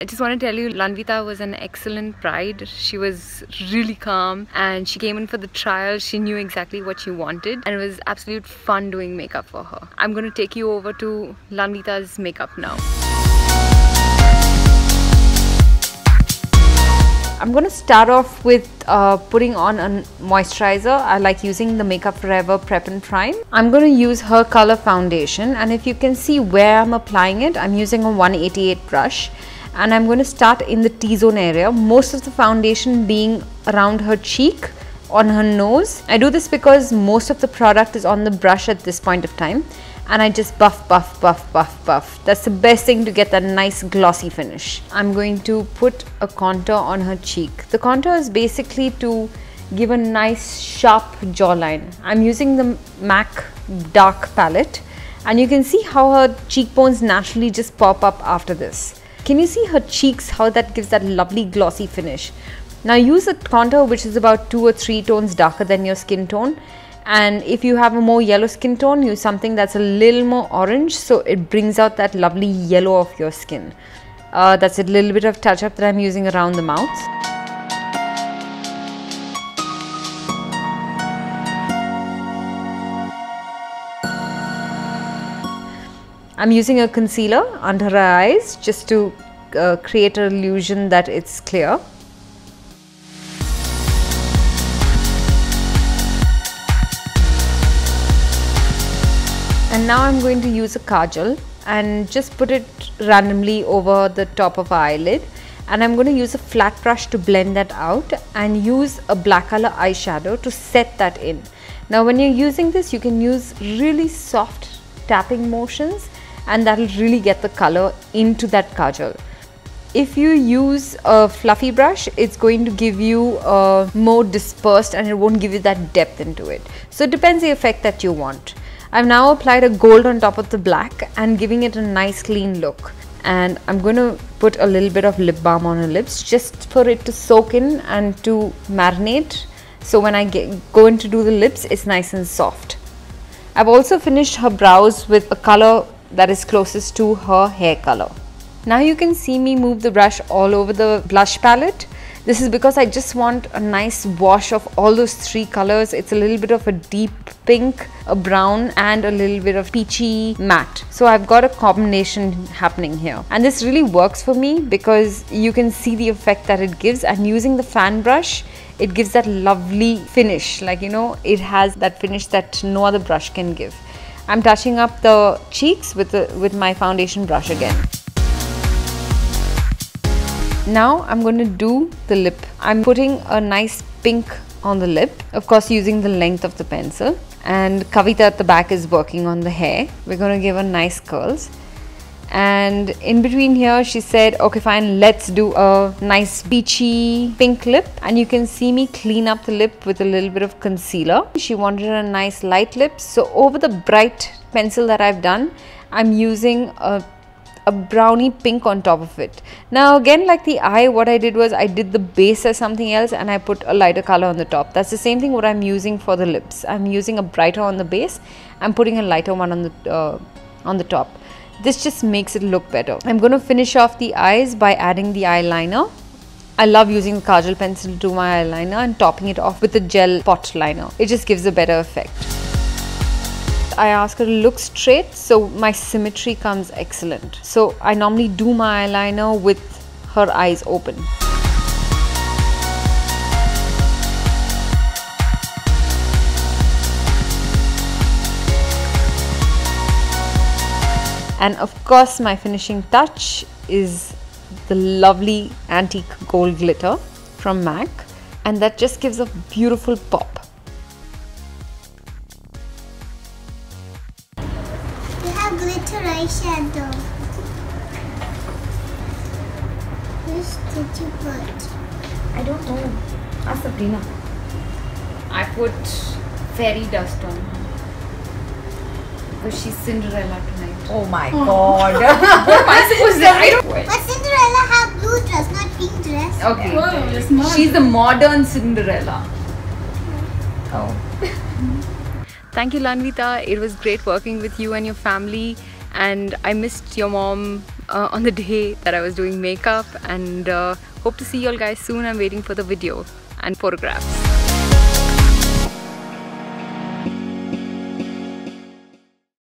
I just want to tell you, Lanvita was an excellent bride. She was really calm and she came in for the trial. She knew exactly what she wanted and it was absolute fun doing makeup for her. I'm going to take you over to Lanvita's makeup now. I'm going to start off with putting on a moisturizer. I like using the Makeup Forever Prep and Prime. I'm going to use her color foundation, and if you can see where I'm applying it, I'm using a 188 brush. And I'm going to start in the T-zone area, most of the foundation being around her cheek, on her nose. I do this because most of the product is on the brush at this point of time, and I just buff. That's the best thing to get that nice glossy finish. I'm going to put a contour on her cheek. The contour is basically to give a nice sharp jawline. I'm using the MAC Dark palette, and you can see how her cheekbones naturally just pop up after this. Can you see her cheeks, how that gives that lovely glossy finish? Now use a contour which is about 2 or 3 tones darker than your skin tone, and if you have a more yellow skin tone, use something that's a little more orange so it brings out that lovely yellow of your skin. That's a little bit of touch up that I'm using around the mouth. I'm using a concealer under her eyes just to create an illusion that it's clear. And now I'm going to use a kajal and just put it randomly over the top of her eyelid. And I'm going to use a flat brush to blend that out and use a black color eyeshadow to set that in. Now when you're using this, you can use really soft tapping motions, and that will really get the color into that kajal. If you use a fluffy brush, it's going to give you more dispersed and it won't give you that depth into it. So it depends the effect that you want. I've now applied a gold on top of the black and giving it a nice clean look. And I'm going to put a little bit of lip balm on her lips just for it to soak in and to marinate. So when I go in to do the lips, it's nice and soft. I've also finished her brows with a color that is closest to her hair color. Now you can see me move the brush all over the blush palette. This is because I just want a nice wash of all those 3 colors. It's a little bit of a deep pink, a brown, and a little bit of peachy matte. So I've got a combination happening here. And this really works for me because you can see the effect that it gives, and using the fan brush, it gives that lovely finish. Like, you know, it has that finish that no other brush can give. I'm touching up the cheeks with my foundation brush again. Now I'm going to do the lip. I'm putting a nice pink on the lip, of course using the length of the pencil. And Kavita at the back is working on the hair. We're going to give her nice curls. And in between here she said, okay fine, let's do a nice peachy pink lip. And you can see me clean up the lip with a little bit of concealer. She wanted a nice light lip, so over the bright pencil that I've done, I'm using a browny pink on top of it. Now again, like the eye, what I did was I did the base as something else and I put a lighter color on the top. That's the same thing what I'm using for the lips. I'm using a brighter on the base, I'm putting a lighter one on the top. This just makes it look better. I'm going to finish off the eyes by adding the eyeliner. I love using the kajal pencil to do my eyeliner and topping it off with a gel pot liner. It just gives a better effect. I ask her to look straight so my symmetry comes excellent. So I normally do my eyeliner with her eyes open. And of course my finishing touch is the lovely antique gold glitter from MAC, and that just gives a beautiful pop. You have glitter eyeshadow. Which did you put? I don't know. Ask Sabrina. I put fairy dust on her because she's Cinderella tonight. Oh my god. What am I supposed to do? I don't know. But Cinderella have blue dress, not pink dress. Okay. Whoa, She's the modern Cinderella. Oh. Thank you, Lanvita. It was great working with you and your family. And I missed your mom on the day that I was doing makeup, and hope to see you all guys soon. I'm waiting for the video and photographs.